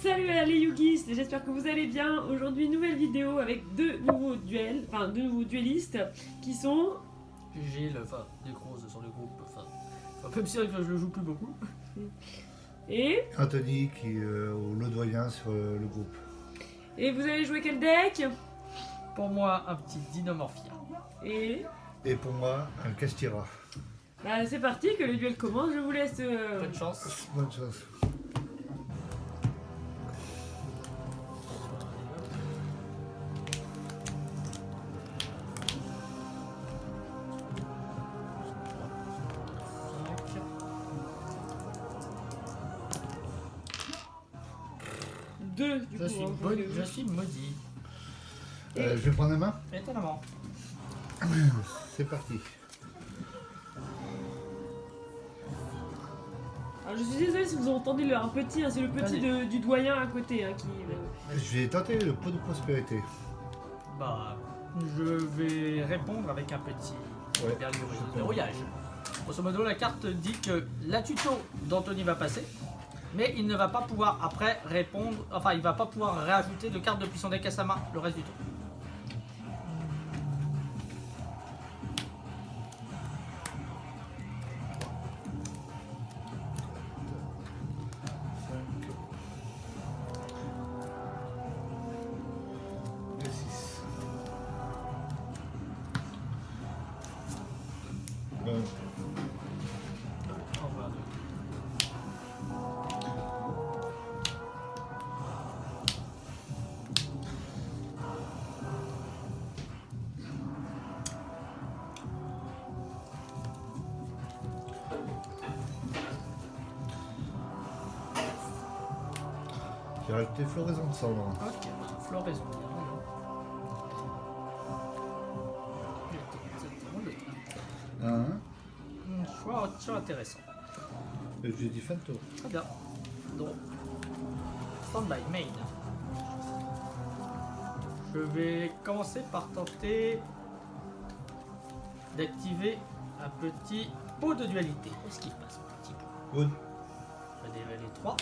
Salut les Yugis, j'espère que vous allez bien. Aujourd'hui, nouvelle vidéo avec deux nouveaux duellistes qui sont... Gilles, enfin, des grosses sur le groupe, enfin, même si je le joue plus beaucoup. Et Anthony qui est le doyen sur le groupe. Et vous allez jouer quel deck? Pour moi, un petit Dinomorphia. Et pour moi, un Castira. bah, c'est parti, que le duel commence, je vous laisse... Bonne chance. Bonne chance. Deux, du coup. Je suis maudit. Je vais prendre la main. Étonnamment. C'est parti. Alors, je suis désolée si vous entendez un petit, hein, c'est le petit du doyen à côté hein, qui... Je vais tenter le pot de prospérité. Bah, je vais répondre avec un petit verrouillage. Grosso modo, la carte dit que la tuto d'Anthony va passer, mais il ne va pas pouvoir après répondre, enfin il va pas pouvoir réajouter de cartes depuis son deck à sa main le reste du tour. Le 6. Au revoir. J'ai rajouté floraison de cendre. Ok, floraison. Choix intéressant. Je dis fin de tour. Très bien. Donc, stand-by, main. Je vais commencer par tenter d'activer un petit pot de dualité. Qu'est-ce qui se passe, mon petit pot? Good. Je vais dévaler 3.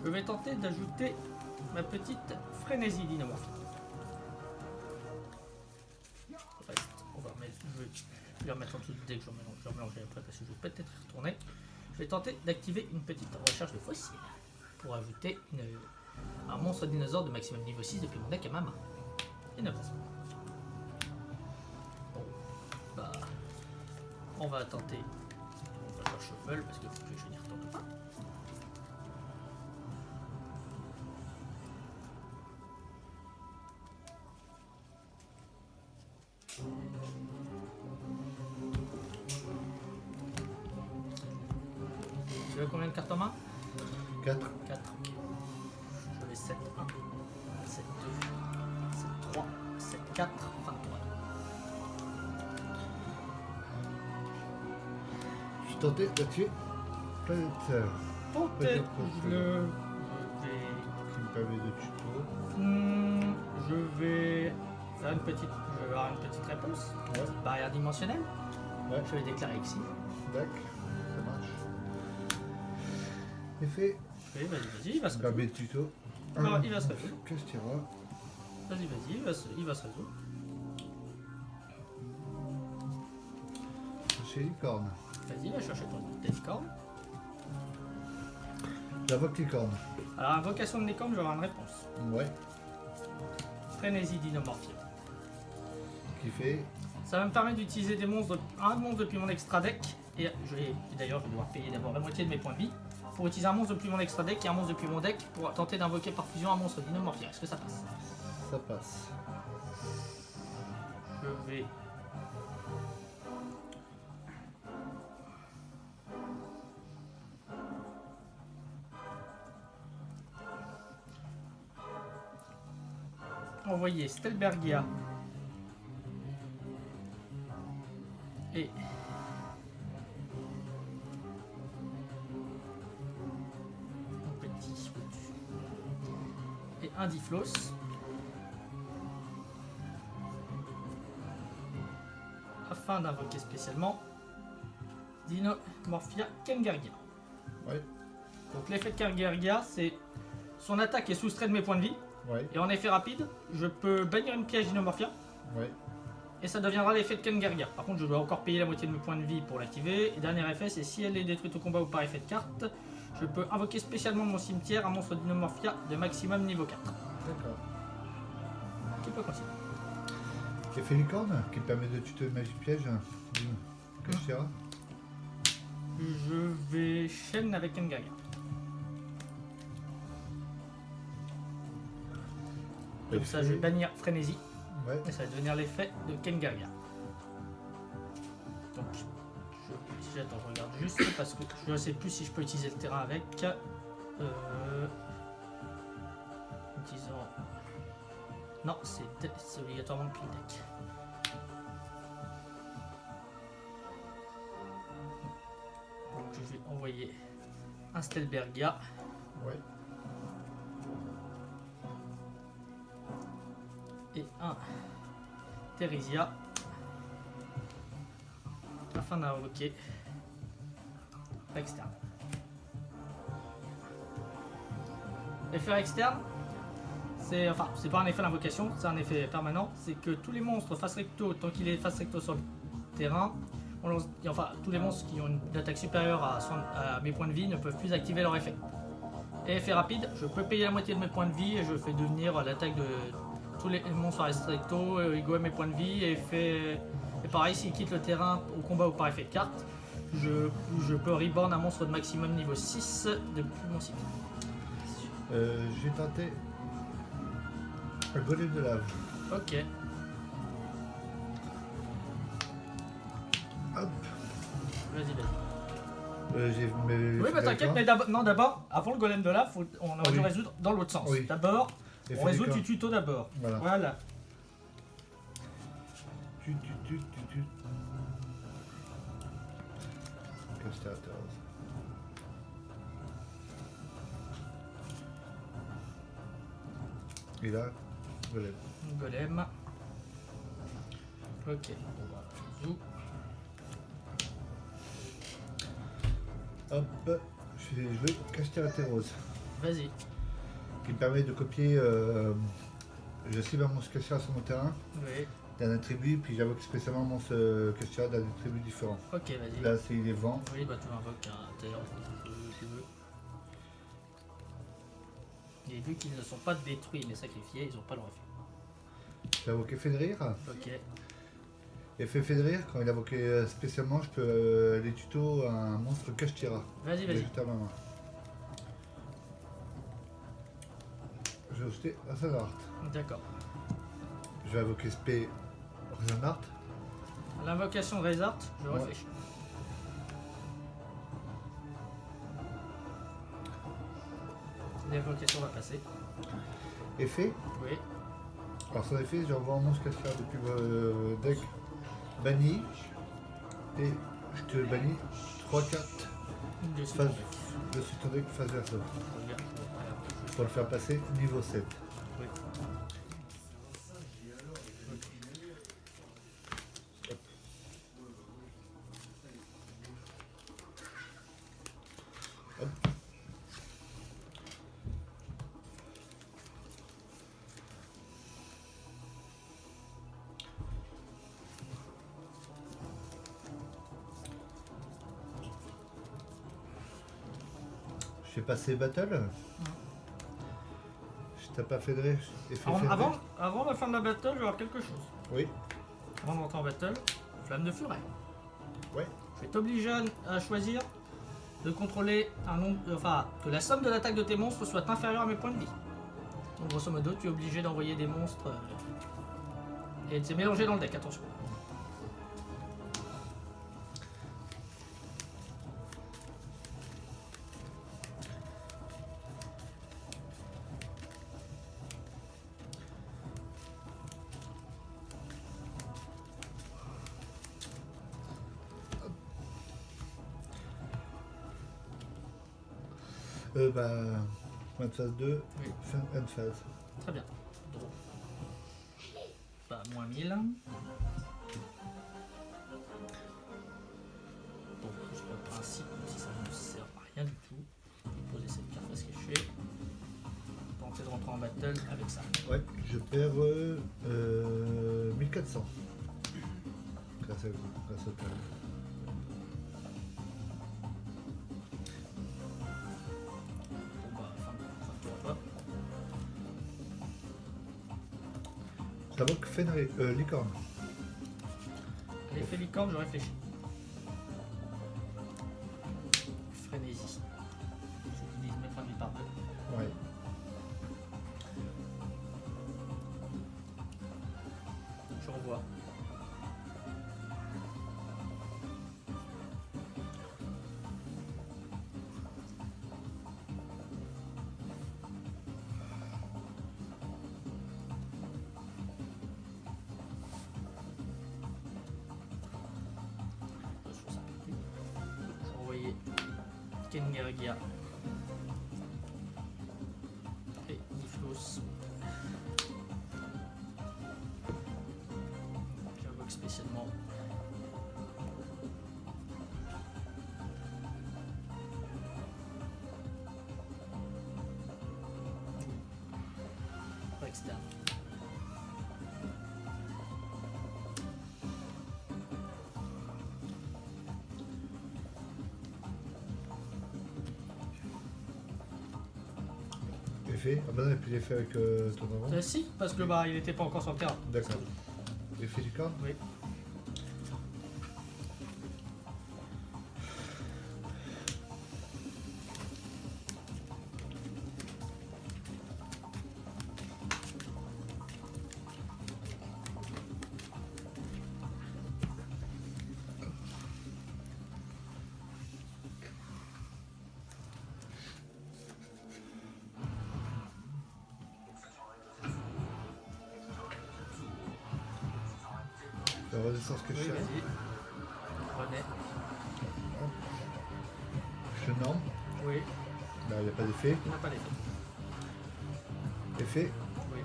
Je vais tenter d'ajouter ma petite frénésie dynamorphique. On va remettre, je vais remettre en dessous du deck, je vais mélanger après parce que je vais peut-être y retourner. Je vais tenter d'activer une petite recherche de fossiles pour ajouter un monstre dinosaure de maximum niveau 6 depuis mon deck à ma main. Et ne passe pas. Bon, bah, on va tenter. On va faire shuffle parce que je n'y retourne pas. Tu veux combien de cartes en main? 4. 4. Je vais 7, 1, 7, 2, 7, 3, 7, 4, 23. Je suis tenté là-dessus. Planétaire. Peut-être Qui me permet de tuto. je vais faire une petite, je vais avoir une petite réponse. Ouais. Petite barrière dimensionnelle. Ouais. Je vais déclarer ici. D'accord. Ça marche. C'est fait. Oui, vas-y, il va se Permet résoudre. de tuto. Non, il va se résoudre. Castira. Vas-y, il va se résoudre. Chez licorne. Vas-y, va chercher ton licorne. J'invoque licorne. Alors, invocation de licorne, je vais avoir une réponse. Ouais. Frénésie dynamorphie. Qui fait. Ça va me permettre d'utiliser des monstres, un monstre depuis mon extra deck. Et d'ailleurs, je vais devoir payer d'abord la moitié de mes points de vie. Pour utiliser un monstre depuis mon extra deck et un monstre depuis mon deck pour tenter d'invoquer par fusion un monstre dynamorphie. Est-ce que ça passe? Ça passe. Je vais. Envoyer Stelbergia et un Diflos. afin d'invoquer spécialement Dinomorphia Kengargia. Ouais. Donc l'effet de Kengargia, c'est son attaque est soustraite de mes points de vie. Ouais. Et en effet rapide, je peux bannir une piège Dinomorphia. Ouais. Et ça deviendra l'effet de Kengargia. Par contre, je dois encore payer la moitié de mes points de vie pour l'activer. Et dernier effet, c'est si elle est détruite au combat ou par effet de carte, je peux invoquer spécialement mon cimetière un monstre Dinomorphia de maximum niveau 4. D'accord. Qui peut continuer. Effet licorne qui permet de tuto magie piège. Kashtira. Je vais chaîne avec Kengargia. Comme ça, je vais bannir Frénésie. Ouais. Et ça va devenir l'effet de Kengargia. Donc, j'attends, je regarde juste parce que je ne sais plus si je peux utiliser le terrain avec. Utilisant. Non, c'est obligatoirement depuis le deck. Donc, je vais envoyer un Stelbergia. Ouais. Et un Theresia afin d'invoquer l'externe. L'effet externe, c'est pas un effet d'invocation, c'est un effet permanent. C'est que tous les monstres face recto, tant qu'il est face recto sur le terrain, tous les monstres qui ont une attaque supérieure à mes points de vie ne peuvent plus activer leur effet. Et effet rapide, je peux payer la moitié de mes points de vie et je fais devenir l'attaque de tous les monstres face recto, égaux à mes points de vie et pareil, s'il quitte le terrain au combat ou par effet de carte, je peux reborn un monstre de maximum niveau 6 depuis mon site. J'ai tenté un golem de lave. Ok. Hop. Vas-y. J'ai mes. Oui, bah t'inquiète, mais d'abord, avant le golem de lave, on aurait dû oui. résoudre dans l'autre sens. Oui. D'abord, Effet on résout licorne. du tuto d'abord. Voilà. Tu. Kashtira. Et là, golem. Golem. Ok, on va résoudre. Hop, je vais jouer Kashtira Rose, Vas-y. qui me permet de copier. Je cible un monstre Kashtira sur mon terrain Oui. d'un attribut, puis j'invoque spécialement un monstre Kashtira d'un attribut différent. Ok, vas-y. Là, c'est les vents. Oui, bah tu invoques un terre, tu veux. Et vu qu'ils ne sont pas détruits mais sacrifiés, ils n'ont pas leur effet. J'ai invoqué fait de rire. Ok. Effet de rire, quand il a invoqué spécialement, je peux les tutos à un monstre Kashtira. Vas-y, Je vas-y. vais jeter à ma main. Je vais jeter un Sanart. D'accord. Je vais invoquer Spé Sanart. L'invocation de Rezart, je Ouais. réfléchis. L'invocation va passer. Effet. Oui. Alors son effet, j'envoie un monstre Kashtira depuis le deck banni. Et je te bannis 3 cartes De ce face dessus ton deck face verso. Pour le faire passer niveau 7. Oui. Hop. Je fais passer battle. Je t'ai pas fait de rire. Avant la fin de la battle, je vais avoir quelque chose. Oui. Avant d'entrer en battle, flamme de furet. Ouais. Je vais t'obliger à choisir de contrôler un nombre, que la somme de l'attaque de tes monstres soit inférieure à mes points de vie. Donc grosso modo, tu es obligé d'envoyer des monstres et de se mélanger dans le deck, attention. Fin de phase 2, Oui. fin de phase. Très bien. Draw. Bah, moins 1000. battle avec ça. Ouais, je perds 1400. Grâce à vous, grâce au talent. Bon bah, fin de tour à toi. J'invoque Fenrir, licorne. L'effet licorne, je réfléchis. Frénésie. Je divise mes points de vie par deux. Ouais. Je revois. Je renvoyais Kengargia et Niflos. J'invoque spécialement externe. Effet. Ah bah non, et puis l'effet avec ton avant. Si, parce que bah il n'était pas encore sur le terrain. D'accord. Effet licorne. Oui. La résistance que je Oui, cherche. vas-y. René. Je norme. Oui, Là, il n'y a pas d'effet. il n'a pas l'effet. Effet. Oui.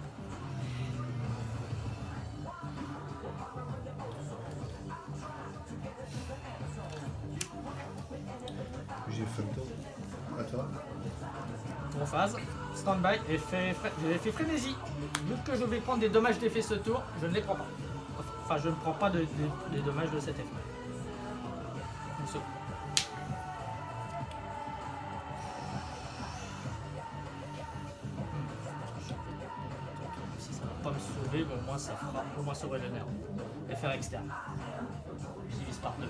J'ai fait le tour. À toi. En phase. Stand-by. J'ai fait frénésie. Vu que je vais prendre des dommages d'effet ce tour, je ne les prends pas. Enfin, je ne prends pas des dommages de cet effet. Une seconde. Si ça ne va pas me sauver, bon, au moins ça fera au moins sauver le nerf. Effet externe. Je divise par 2.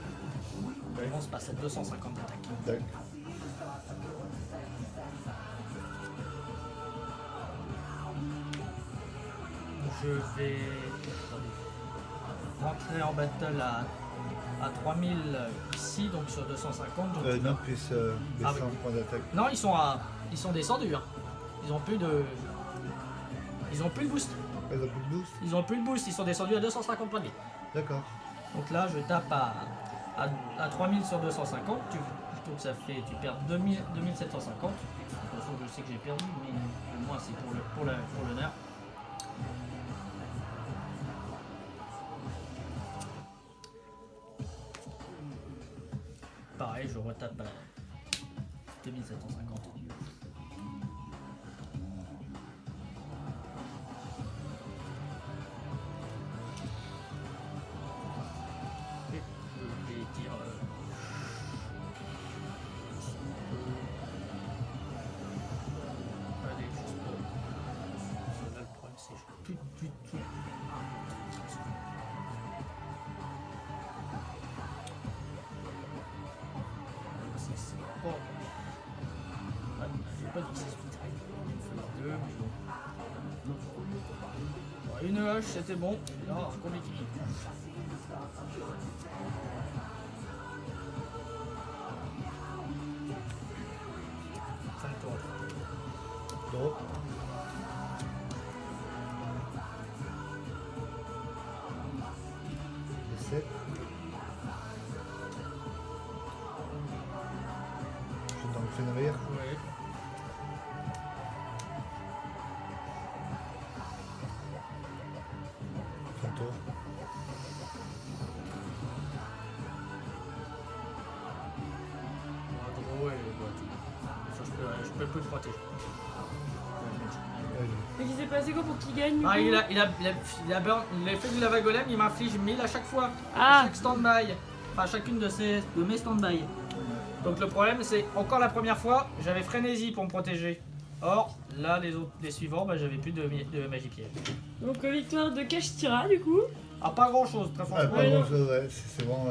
On se passe à 250 d'attaque. D'accord. Je vais rentrer en battle à 3000 ici, donc sur 250. Donc Non, plus les Ah 100 oui. points d'attaque. non, ils sont descendus. Hein. Ils ont plus de boost. Pas de boost. Ils ont plus de boost. Ils sont descendus à 250 points de vie. D'accord. Donc là, je tape à 3000 sur 250. Donc ça fait, tu perds 2750. De toute façon, je sais que j'ai perdu, mais au moins c'est pour le nerf. Pareil, je retape à 2750. Et je vais dire. Allez, juste pour. Là, le problème, c'est que je peux plus du tout. C'est pas. Ouais, j'ai pas dit que c'est suite. Il faut les deux, mais bon. Bon, une hache, c'était bon. Là, c'est compliqué. Fin de tour. Drop. Les 7. Je dans le Fenrir. Ouais. Fin de tour. Gros et boîte. Ça, je peux plus le protéger. Allez. Mais qui s'est passé quoi pour qu'il gagne du Ah, coup l'effet du lava golem, il m'inflige 1000 à chaque fois. Ah. À chaque stand-by. Enfin, chacune de mes stand-by. Donc le problème, c'est encore la première fois, j'avais frénésie pour me protéger. Or, là, les suivants, bah, j'avais plus de magie piège. Donc victoire de Kashtira du coup. Ah, pas grand chose, très Ah, franchement. pas Ouais, grand chose, ouais. C'est vraiment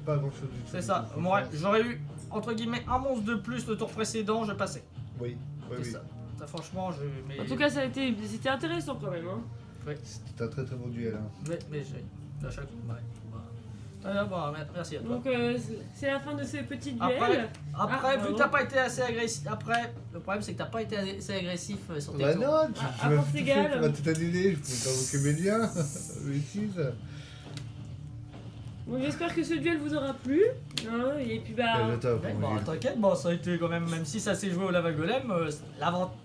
pas grand chose du tout. C'est ça. Moi, j'aurais eu, entre guillemets, un monstre de plus le tour précédent, je passais. Oui, oui, C'est oui. ça. Ça, franchement, mais... En tout cas, c'était intéressant quand même. Hein. Ouais, C'était un très très beau duel. Hein. ouais, mais à chaque fois, ouais. Voilà. Bon, merci à toi. Donc c'est la fin de ce petit duel. Après, vu que bravo. t'as pas été assez agressif, après, le problème c'est que t'as pas été assez agressif sur tes Bah tours. non, à m'as force tout égale. fait pour tout annuler, je pouvais t'invoquer mes liens. Bêtise. Donc j'espère que ce duel vous aura plu. Hein, et puis bah. Quel top, Ouais, mon bon, Gilles. t'inquiète, bon, ça a été quand même si ça s'est joué au lava golem,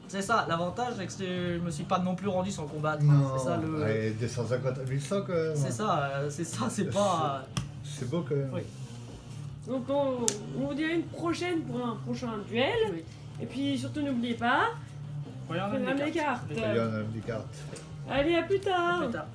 c'est ça, l'avantage c'est que je me suis pas non plus rendu sans combattre. Hein, Non, c'est ça le. ouais, 250 à 1100 quand même. C'est ça, c'est pas. C'est beau quand même. Oui. Donc on vous dit à une prochaine pour un prochain duel. Oui. Et puis surtout n'oubliez pas, Regarde prenez les cartes. Il y en a des cartes. Allez, à plus tard. Plus tard.